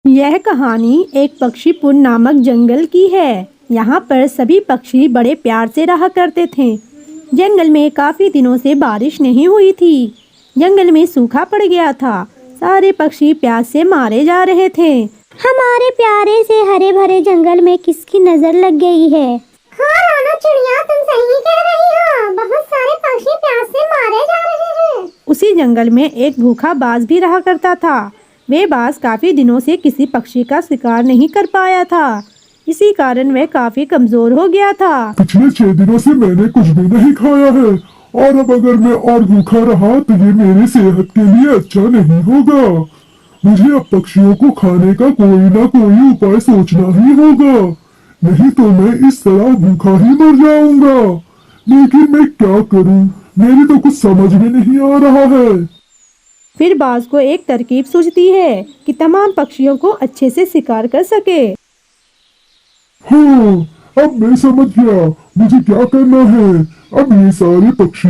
यह कहानी एक पक्षीपुर नामक जंगल की है। यहाँ पर सभी पक्षी बड़े प्यार से रहा करते थे। जंगल में काफी दिनों से बारिश नहीं हुई थी। जंगल में सूखा पड़ गया था। सारे पक्षी प्यास से मारे जा रहे थे। हमारे प्यारे से हरे भरे जंगल में किसकी नजर लग गई है? हाँ रानो चिड़िया, तुम सही कह रही हो। बहुत सारे पक्षी प्यास से मारे जा रहे हैं। उसी जंगल में एक भूखा बाज भी रहा करता था। वे बाज काफी दिनों से किसी पक्षी का शिकार नहीं कर पाया था। इसी कारण वह काफी कमजोर हो गया था। पिछले 6 दिनों से मैंने कुछ भी नहीं खाया है और अब अगर मैं और भूखा रहा तो ये मेरी सेहत के लिए अच्छा नहीं होगा। मुझे अब पक्षियों को खाने का कोई ना कोई उपाय सोचना ही होगा, नहीं तो मैं इस तरह भूखा ही मर जाऊंगा। लेकिन मैं क्या करूं? मेरी तो कुछ समझ में नहीं आ रहा है। फिर बाज को एक तरकीब सूझती है कि तमाम पक्षियों को अच्छे से शिकार कर सके। हाँ, अब मैं समझ गया मुझे क्या करना है। अब ये सारे पक्षी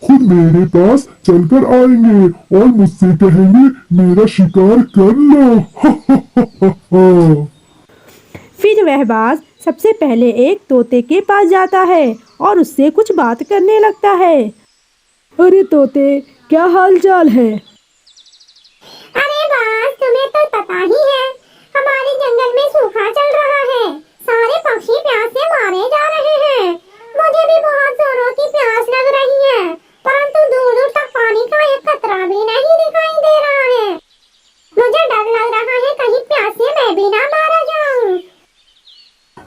खुद मेरे पास चलकर आएंगे और मुझसे कहेंगे मेरा शिकार कर लो। फिर वह बाज सबसे पहले एक तोते के पास जाता है और उससे कुछ बात करने लगता है। अरे तोते, क्या हाल चाल है? अरे बाज, तुम्हें तो पता ही है, हमारे जंगल में सूखा चल रहा है। सारे पक्षी प्यास से मारे जा रहे हैं। मुझे भी बहुत जोरों की प्यास लग रही है, परंतु दूर दूर तक पानी का एक कतरा भी नहीं दिखाई दे रहा है। मुझे डर लग रहा है कहीं प्यास से मैं भी ना मारा जाऊं।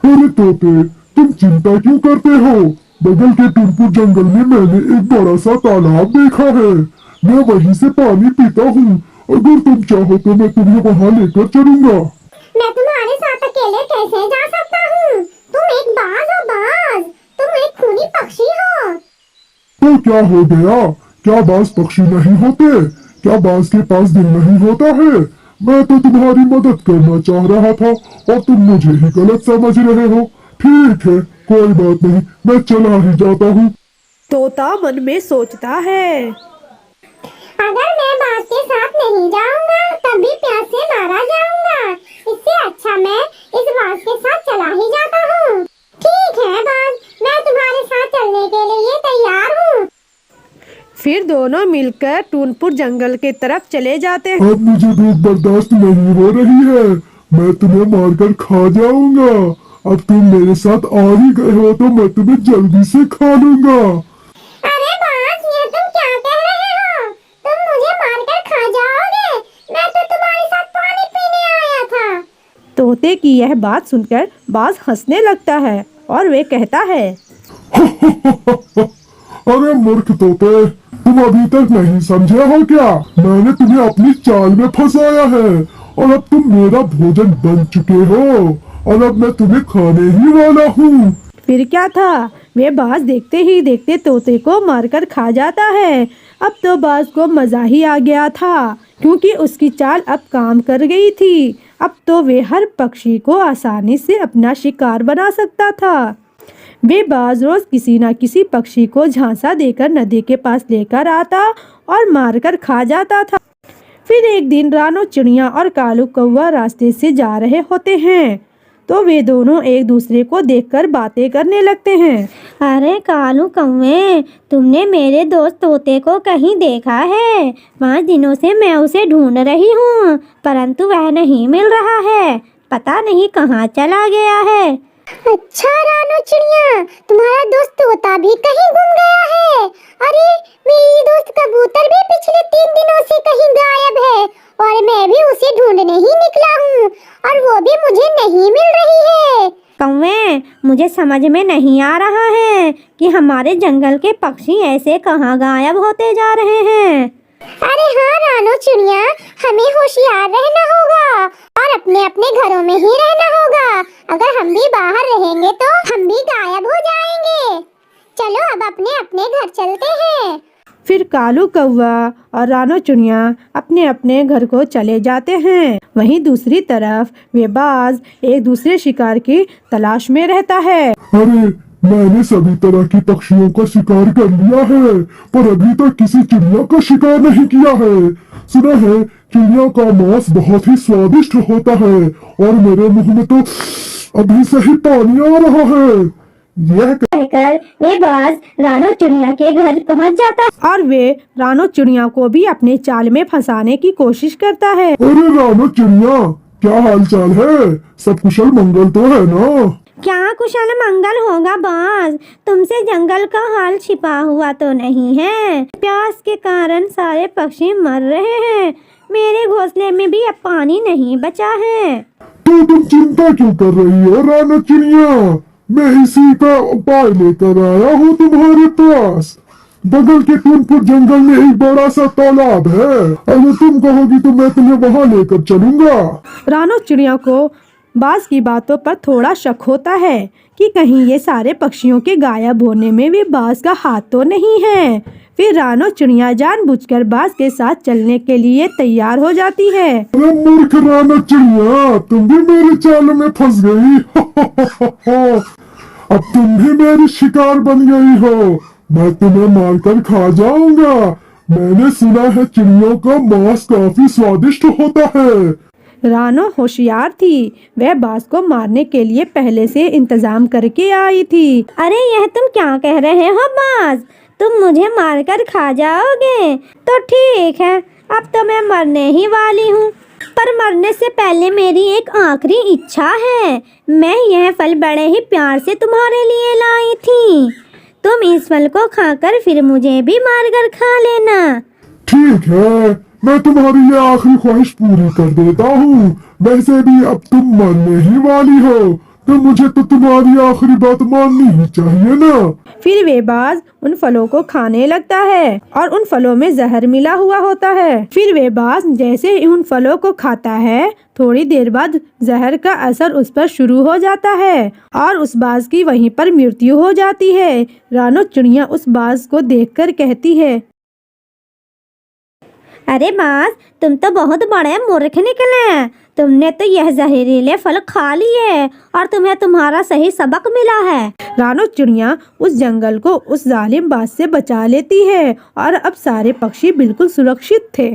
अरे तोते, तुम चिंता क्यों करते हो? बगल के टुनपुर जंगल में मैंने एक बड़ा सा तालाब देखा है। मैं वहीं से पानी पीता हूँ। अगर तुम चाहो तो मैं तुम्हें वहाँ लेकर चलूंगा। मैं तुम्हारे साथ अकेले कैसे जा सकता हूँ? तुम एक बाज हो बाज, तुम एक खूनी पक्षी हो। तो क्या हो गया? क्या बाज पक्षी नहीं होते? क्या बाज के पास दिल नहीं होता है? मैं तो तुम्हारी मदद करना चाह रहा था और तुम मुझे ही गलत समझ रहे हो। ठीक है, कोई बात नहीं, मैं चला ही जाता हूँ। तोता मन में सोचता है, अगर मैं बाज के साथ नहीं जाऊंगा तब भी प्यास से मारा जाऊंगा। इससे अच्छा मैं इस बाज के साथ चला ही जाता हूँ। ठीक है बाज, मैं तुम्हारे साथ चलने के लिए तैयार हूँ। फिर दोनों मिलकर टूनपुर जंगल के तरफ चले जाते हैं। अब मुझे भूख बर्दाश्त नहीं हो रही है। मैं तुम्हें मारकर खा जाऊंगा। अब तुम मेरे साथ आ ही गए हो तो मैं तुम्हें जल्दी से खा लूंगा। अरे बाज, ये तुम क्या कह रहे हो? तुम मुझे मारकर खा जाओगे? मैं तो तुम्हारे साथ पानी पीने आया था। तोते की यह बात सुनकर बाज हंसने लगता है और वे कहता है, अरे मूर्ख तोते, तुम अभी तक नहीं समझे हो क्या? मैंने तुम्हें अपनी चाल में फंसाया है और अब तुम मेरा भोजन बन चुके हो और अब मैं तुम्हें खाने ही वाला हूँ। फिर क्या था, वे बाज देखते ही देखते तोते को मारकर खा जाता है। अब तो बाज को मजा ही आ गया था क्योंकि उसकी चाल अब काम कर गई थी। अब तो वे हर पक्षी को आसानी से अपना शिकार बना सकता था। वे बाज रोज किसी न किसी पक्षी को झांसा देकर नदी के पास लेकर आता और मारकर खा जाता था। फिर एक दिन रानो चिड़िया और कालू कौवा रास्ते से जा रहे होते हैं तो वे दोनों एक दूसरे को देखकर बातें करने लगते हैं। अरे कालू कौवे, तुमने मेरे दोस्त तोते को कहीं देखा है? 5 दिनों से मैं उसे ढूंढ रही हूँ परंतु वह नहीं मिल रहा है। पता नहीं कहाँ चला गया है। अच्छा रानो चिड़िया, तुम्हारा दोस्त तोता भी कहीं गुम गया है। अरे मेरी दोस्त कबूतर भी पिछले 3 दिनों से कहीं गायब है और मैं भी उसे ढूंढने ही निकला हूँ और वो भी मुझे नहीं मिल रही है। कौवे, मुझे समझ में नहीं आ रहा है कि हमारे जंगल के पक्षी ऐसे कहाँ गायब होते जा रहे हैं। अरे हाँ रानो चिड़िया, हमें होशियार रहना होगा और अपने अपने घरों में ही रहना होगा। अगर हम भी बाहर रहेंगे तो हम भी गायब हो जाएंगे। चलो अब अपने अपने घर चलते हैं। फिर कालू कौवा और रानो चिड़िया अपने अपने घर को चले जाते हैं। वहीं दूसरी तरफ वे बाज एक दूसरे शिकार की तलाश में रहता है। अरे मैंने सभी तरह की पक्षियों का शिकार कर लिया है, पर अभी तक किसी चिड़िया का शिकार नहीं किया है। सुना है चिड़िया का मांस बहुत ही स्वादिष्ट होता है, और मेरे मुंह में तो अभी से ही पानी आ रहा है। यह कहकर वे बाज रानो चिड़िया के घर पहुंच जाता है। और वे रानो चिड़िया को भी अपने जाल में फंसाने की कोशिश करता है। अरे रानो चिड़िया, क्या हाल चाल है? सब कुशल मंगल तो है ना? क्या कुशल मंगल होगा बाज, तुमसे जंगल का हाल छिपा हुआ तो नहीं है? प्यास के कारण सारे पक्षी मर रहे हैं, मेरे घोंसले में भी अब पानी नहीं बचा है। तो तुम चिंता क्यों कर रही हो रानो चिड़िया? मैं इसी का उपाय लेकर आया हूँ तुम्हारे पास। बगल के टूनपुर जंगल में एक बड़ा सा तालाब है, अगर तुम कहोगी तो मैं तुम्हें वहाँ लेकर चलूंगा। रानो चिड़िया को बाज की बातों पर थोड़ा शक होता है कि कहीं ये सारे पक्षियों के गायब होने में भी बाज का हाथ तो नहीं है। फिर रानो चिड़िया जानबूझकर बाज के साथ चलने के लिए तैयार हो जाती है। अरे मूर्ख रानो चिड़िया, तुम भी मेरे चाल में फंस गई। अब तुम भी मेरी शिकार बन गई हो, मैं तुम्हें मारकर खा जाऊंगा। मैंने सुना है चिड़ियों का मांस काफी स्वादिष्ट होता है। रानो होशियार थी, वह बाज को मारने के लिए पहले से इंतजाम करके आई थी। अरे यह तुम क्या कह रहे हो बाज, तुम मुझे मारकर खा जाओगे? तो ठीक है, अब तो मैं मरने ही वाली हूँ, पर मरने से पहले मेरी एक आखिरी इच्छा है। मैं यह फल बड़े ही प्यार से तुम्हारे लिए लाई थी, तुम इस फल को खाकर फिर मुझे भी मारकर खा लेना। ठीक है, मैं तुम्हारी ये आखिरी ख्वाहिश पूरी कर देता हूँ। वैसे भी अब तुम मरने ही वाली हो, तो मुझे तो तुम्हारी आखिरी बात माननी ही चाहिए ना। फिर वे बाज उन फलों को खाने लगता है और उन फलों में जहर मिला हुआ होता है। फिर वे बाज जैसे ही उन फलों को खाता है, थोड़ी देर बाद जहर का असर उस पर शुरू हो जाता है और उस बाज की वहीं पर मृत्यु हो जाती है। रानो चिड़िया उस बाज को देखकर कहती है, अरे बाज, तुम तो बहुत बड़े मूर्ख निकले, तुमने तो यह जहरीले फल खा लिए और तुम्हें तुम्हारा सही सबक मिला है। रानो चिड़िया उस जंगल को उस जालिम बाज से बचा लेती है और अब सारे पक्षी बिल्कुल सुरक्षित थे।